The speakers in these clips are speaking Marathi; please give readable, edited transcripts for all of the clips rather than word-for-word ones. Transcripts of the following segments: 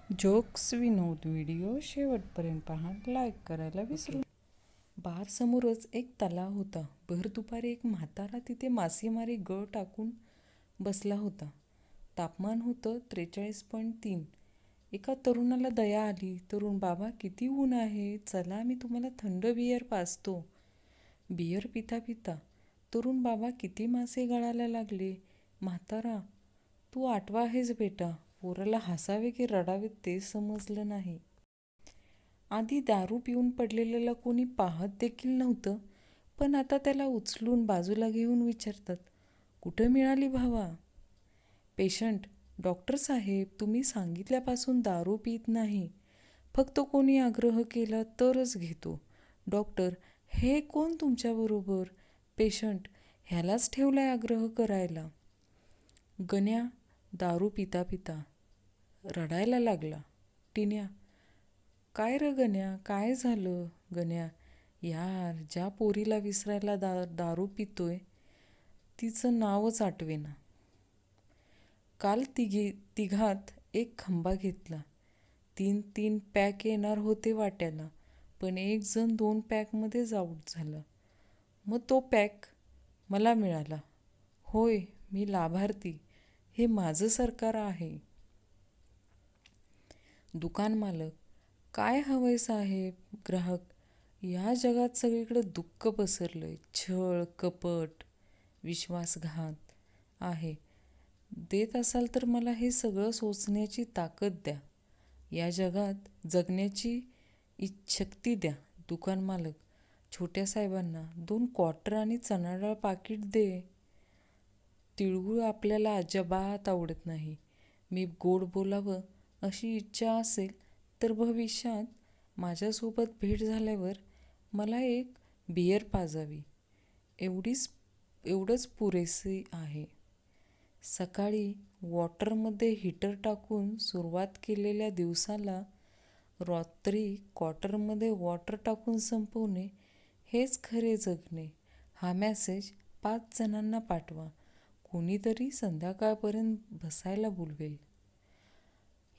जोक्स विनोद व्हिडिओ शेवटपर्यंत पहा. लाईक करायला विसरू. बार समोरच एक तलाव होता. भर दुपारी एक म्हातारा तिथे मासेमारी गळ टाकून बसला होता. तापमान होतं 43.3. एका तरुणाला दया आली. तरुण, बाबा किती ऊन आहे, चला मी तुम्हाला थंड बियर पाजतो. बियर पिता पिता तरुण, बाबा किती मासे गळायला लागले. म्हातारा, तू आठवा आहेस बेटा. पोराला हसावे की रडावे तेच समजलं नाही. आधी दारू पिऊन पडलेल्याला कोणी पाहत देखील नव्हतं, पण आता त्याला उचलून बाजूला घेऊन विचारतात, कुठं मिळाली भावा? पेशंट, डॉक्टर साहेब, तुम्ही सांगितल्यापासून दारू पित नाही, फक्त कोणी आग्रह केला तरच घेतो. डॉक्टर, हे कोण तुमच्याबरोबर? पेशंट, ह्यालाच ठेवलाय आग्रह करायला. गण्या दारू पिता पिता रडायला लागला. टिन्या, काय र गण्या, काय झालं? गण्या, यार, ज्या पोरीला विसरायला दारू पितोय तिचं नावच आठवेना. काल तिघात एक खंबा घेतला. 3-3 पॅक येणार होते वाट्याला, पण एक जण 2 पॅकमध्येच आऊट झाला. मग तो पॅक मला मिळाला. होय, मी लाभार्थी. हे माझं सरकार आहे. दुकान मालक, काय हवंय साहेब? ग्राहक, या जगात सगळीकडे दुःख पसरलंय. छळ, कपट, विश्वासघात आहे. देत असाल तर मला हे सगळं सोसण्याची ताकद द्या. या जगात जगण्याची शक्ती द्या. दुकान मालक, छोट्या साहेबांना 2 क्वार्टर आणि चणा डाळ पाकिट दे. तिळगुळ आपल्याला अजिबात आवडत नाही. मी गोड बोलावं अशी इच्छा असेल तर भविष्यात माझ्यासोबत भेट झाल्यावर मला एक बियर पाजावी. एवढंच पुरेसे आहे. सकाळी वॉटरमध्ये हीटर टाकून सुरुवात केलेल्या दिवसाला रात्री क्वार्टरमध्ये वॉटर टाकून संपवणे हेच खरे जगणे. हा मेसेज 5 जणांना पाठवा. कोणीतरी संध्याकाळपर्यंत बसायला बोलवेल.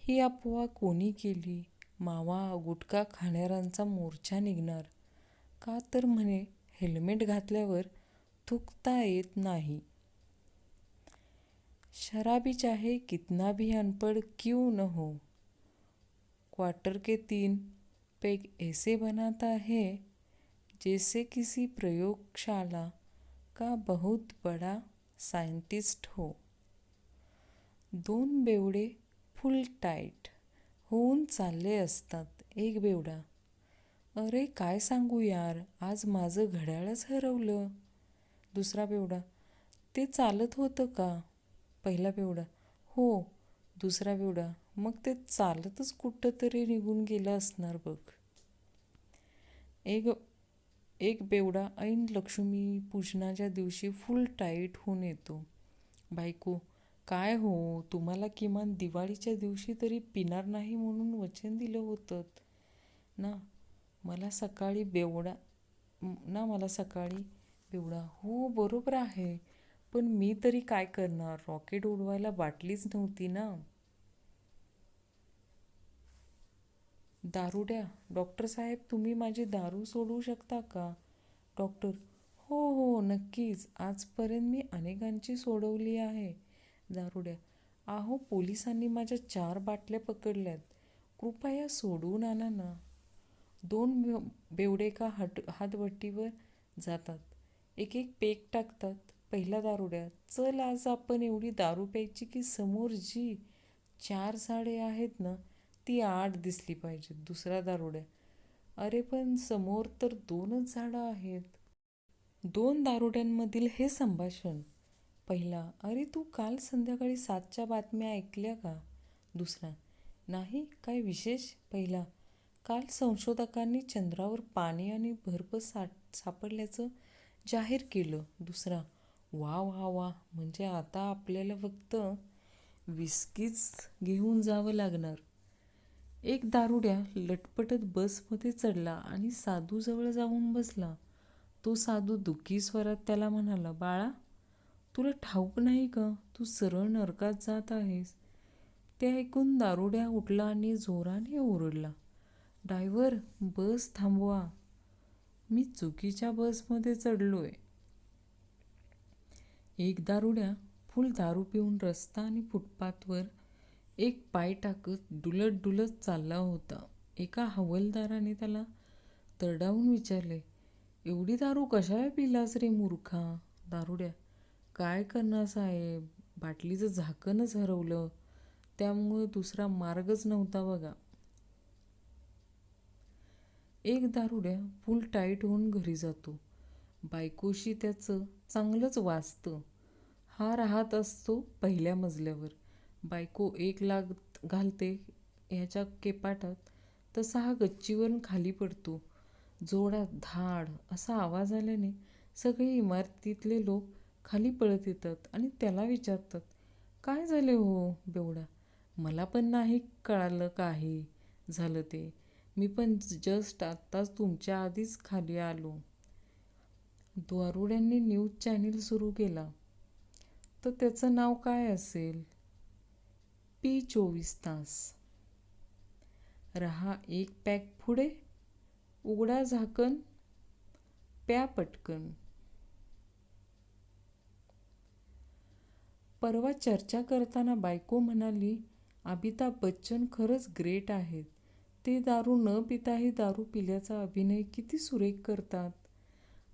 ही अफवा कोणी केली? मावा गुटखा खाणाऱ्यांचा मोर्चा निघणार. का तर म्हणे हेल्मेट घातल्यावर थुंकता येत नाही. शराबी चाहे कितना भी अनपढ़ क्यों न हो, क्वार्टर के 3 पेग ऐसे बनाता है जैसे किसी प्रयोगशाला का बहुत बड़ा साइंटिस्ट हो. 2 बेवडे फुल टाईट होऊन चालले असतात. एक बेवडा, अरे काय सांगू यार, आज माझं घड्याळच हरवलं. दुसरा बेवडा, ते चालत होतं का? पहिला बेवडा, हो. दुसरा बेवडा, मग ते चालतच कुठं तरी निघून गेलं असणार बघ. एक बेवडा ऐन लक्ष्मी पूजनाच्या दिवशी फुल टाईट होऊन येतो. बायको, काय हो, तुम्हाला किमान दिवाळीच्या दिवशी तरी पिणार नाही म्हणून वचन दिलं होतं ना. मला सकाळी बेवडा, हो बरोबर आहे, पण मी तरी काय करणार, रॉकेट उडवायला बाटलीच नव्हती ना. दारुड्या, डॉक्टर साहेब, तुम्ही माझी दारू सोडवू शकता का? डॉक्टर, हो हो नक्कीच, आजपर्यंत मी अनेकांची सोडवली आहे. दारुड्या, अहो पोलिसांनी माझ्या 4 बाटल्या पकडल्यात, कृपया सोडवून आणा ना. 2 बेवडे का हातभट्टीवर जातात. एक पेक टाकतात. पहिला दारुड्या, चल आज आपण एवढी दारू प्यायची की समोर जी 4 झाडे आहेत ना ती 8 दिसली पाहिजेत. दुसरा दारुड्या, अरे पण समोर तर 2च झाडं आहेत. 2 दारुड्यांमधील हे संभाषण. पहिला, अरे तू काल संध्याकाळी 7च्या बातम्या ऐकल्या का? दुसरा, नाही, काय विशेष? पहिला, काल संशोधकांनी चंद्रावर पाणी आणि बर्फ सापडल्याचं जाहीर केलं. दुसरा, वा वा वा, म्हणजे आता आपल्याला फक्त विस्कीच घेऊन जावं लागणार. एक दारुड्या लटपटत बसमध्ये चढला आणि साधूजवळ जाऊन बसला. तो साधू दुःखी स्वरात त्याला म्हणाला, बाळा, तुला ठाऊक नाही का, तू सरळ नरकात जात आहेस. ते ऐकून दारुड्या उठला आणि जोराने ओरडला, ड्रायव्हर, बस थांबवा, मी चुकीच्या बसमध्ये चढलोय. एक दारुड्या फुल दारू पिऊन रस्ता आणि फुटपाथवर एक पाय टाकत डुलत डुलत चालला होता. एका हवालदाराने त्याला तरडावून विचारले, एवढी दारू कशाला पिलास रे मूर्खा? दारुड्या, काय करणार साहेब, बाटलीचं झाकणच हरवलं, त्यामुळं दुसरा मार्गच नव्हता बघा. एक दारुड्या फुल टाईट होऊन घरी जातो. बायकोशी त्याचं चांगलंच वाजतं. हा राहत असतो पहिल्या मजल्यावर. बायको एक लाथ घालते ह्याच्या केपाटात, तसा हा गच्चीवरून खाली पडतो. जोरात धाड असा आवाज आल्याने सगळे इमारतीतले लोक खाली पळत येतात आणि त्याला विचारतात, काय झाले हो बेवडा? मला पण नाही कळालं काही झालं ते, मी पण जस्ट आत्ताच तुमच्या आधीच खाली आलो. दारुड्यांनी न्यूज चॅनेल सुरू केला. तर त्याचं नाव काय असेल? P24 तास. रहा एक पॅक पुढे, उघडा झाकण, प्या पटकन. परवा चर्चा करताना बायको म्हणाली, अमिताभ बच्चन खरंच ग्रेट आहेत. ते दारू न पिताही दारू पिल्याचा अभिनय किती सुरेख करतात.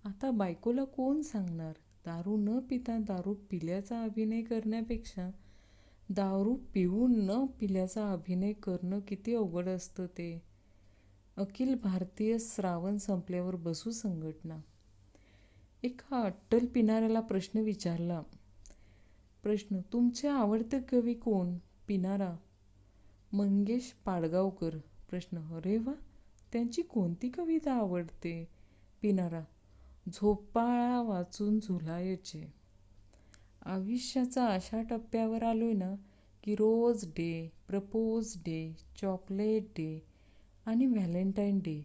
आता बायकोला कोण सांगणार, दारू न पिता दारू पिल्याचा अभिनय करण्यापेक्षा दारू पिऊन न पिल्याचा अभिनय करणं किती अवघड असतं ते. अखिल भारतीय श्रावण संपल्यावर बसू संघटना. एका अट्टल पिणाऱ्याला प्रश्न विचारला. प्रश्न, तुमचे आवडते कवी कोण? पिणारा, मंगेश पाडगावकर. प्रश्न, अरे वा, त्यांची कोणती कविता आवडते? पिणारा, झोपाळा वाचून झुलायचे. आयुष्याचा अशा टप्प्यावर आलोय ना की rose day, propose day, chocolate day आणि व्हॅलेंटाईन डे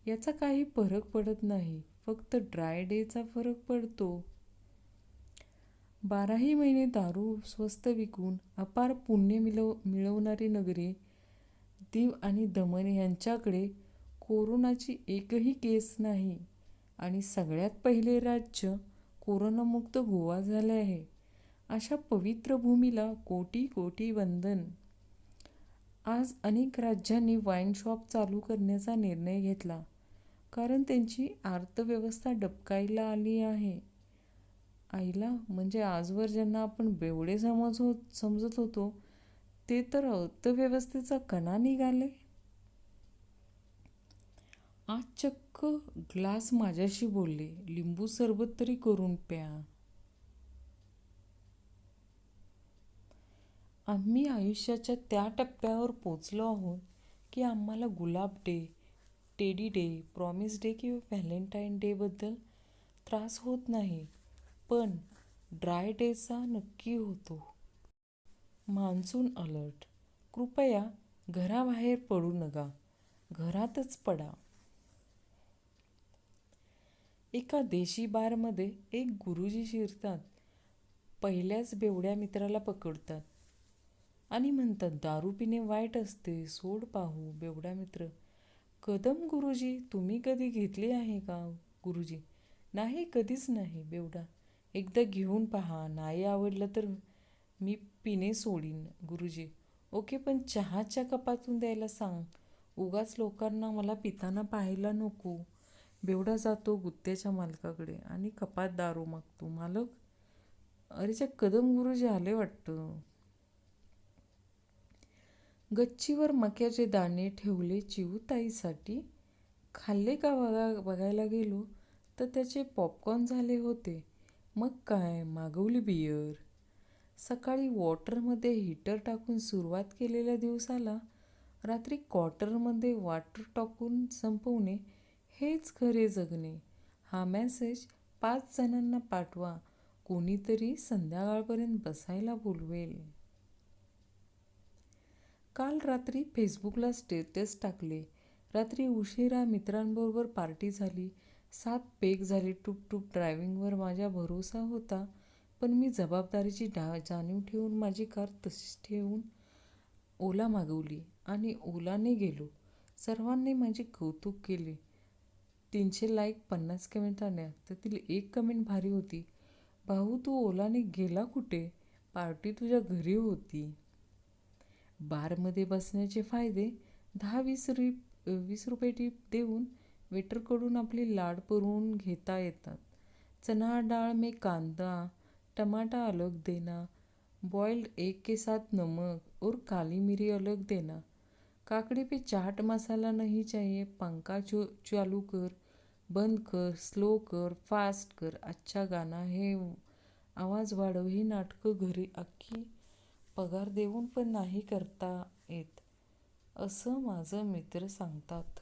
याचा काही फरक पडत नाही, फक्त ड्राय डेचा फरक पडतो. 12ही महिने दारू स्वस्त विकून अपार पुण्य मिळवणारी नगरी दीव आणि दमण यांच्याकडे कोरोनाची एकही केस नाही आणि सगळ्यात पहिले राज्य कोरोनामुक्त गोवा झाले आहे. अशा पवित्र भूमीला कोटी कोटी वंदन. आज अनेक राज्यांनी वाईन शॉप चालू करण्याचा निर्णय घेतला, कारण त्यांची अर्थव्यवस्था डबकाईला आली आहे. आईला, म्हणजे आजवर ज्यांना आपण बेवडे समजत होतो ते तर अर्थव्यवस्थेचा कणा निघाले. आज चक्क ग्लास माझ्याशी बोलले, लिंबू सरबत तरी करून प्या. आम्ही आयुष्याच्या त्या टप्प्यावर पोचलो आहोत की आम्हाला गुलाब day, teddy day, promise day किंवा व्हॅलेंटाईन डेबद्दल त्रास होत नाही, पण ड्राय डेचा नक्की होतो. Monsoon alert. कृपया घराबाहेर पडू नका, घरातच पडा. एका देशी बारमध्ये एक गुरुजी शिरतात. पहिल्याच बेवड्या मित्राला पकडतात आणि म्हणतात, दारू पिणे वाईट असते, सोड पाहू. बेवडा मित्र, कदम गुरुजी, तुम्ही कधी घेतली आहे का? गुरुजी, नाही, कधीच नाही. बेवडा, एकदा घेऊन पहा, नाही आवडलं तर मी पिणे सोडीन. गुरुजी, ओके, पण चहाच्या कपातून द्यायला सांग, उगाच लोकांना मला पिताना पाहायला नको. बेवडा जातो गुत्त्याच्या मालकाकडे आणि कपात दारू मागतो. मालक, अरेच्या कदम गुरुजी आले वाटतं. गच्चीवर मक्याचे दाणे ठेवले चिऊताईसाठी. खाल्ले का बघायला गेलो तर त्याचे पॉपकॉर्न झाले होते. मग काय, मागवली बियर. सकाळी वॉटरमध्ये हीटर टाकून सुरुवात केलेल्या दिवसाला रात्री क्वार्टरमध्ये वॉटर टाकून संपवणे हेच खरे जगणे. हा मेसेज 5 जणांना पाठवा, कोणीतरी संध्याकाळपर्यंत बसायला बोलवेल. काल रात्री फेसबुकला स्टेटस टाकले. रात्री उशिरा मित्रांबरोबर पार्टी झाली. 7 पेग झाली. टूप ड्रायव्हिंगवर माझा भरोसा होता, पण मी जबाबदारीची जाणीव ठेवून माझी कार तशीच ठेवून ओला मागवली आणि ओलाने गेलो. सर्वांनी माझे कौतुक केले. 300 लाईक, 50 कमेंट आल्या. त्यातील एक कमेंट भारी होती. भाऊ, तू ओलाने गेला कुठे? पार्टी तुझ्या घरी होती. बारमध्ये बसण्याचे फायदे: 10-20 रुपये टिप देऊन वेटरकडून आपली लाड पुरवून घेता येतात. चना डाळ में कांदा, टमाटा अलग देना, बॉइल्ड एग के साथ नमक और काली मिरी अलग देना. काकड़ी पे चाट मसाला नहीं चाहिए, पंखा चालू कर, बंद कर, स्लो कर, फास्ट कर, अच्छा गाना है, आवाज वाढव. ही नाटकं घरी अख्खी पगार देऊन पण नाही करता येत, असं माझं मित्र सांगतात.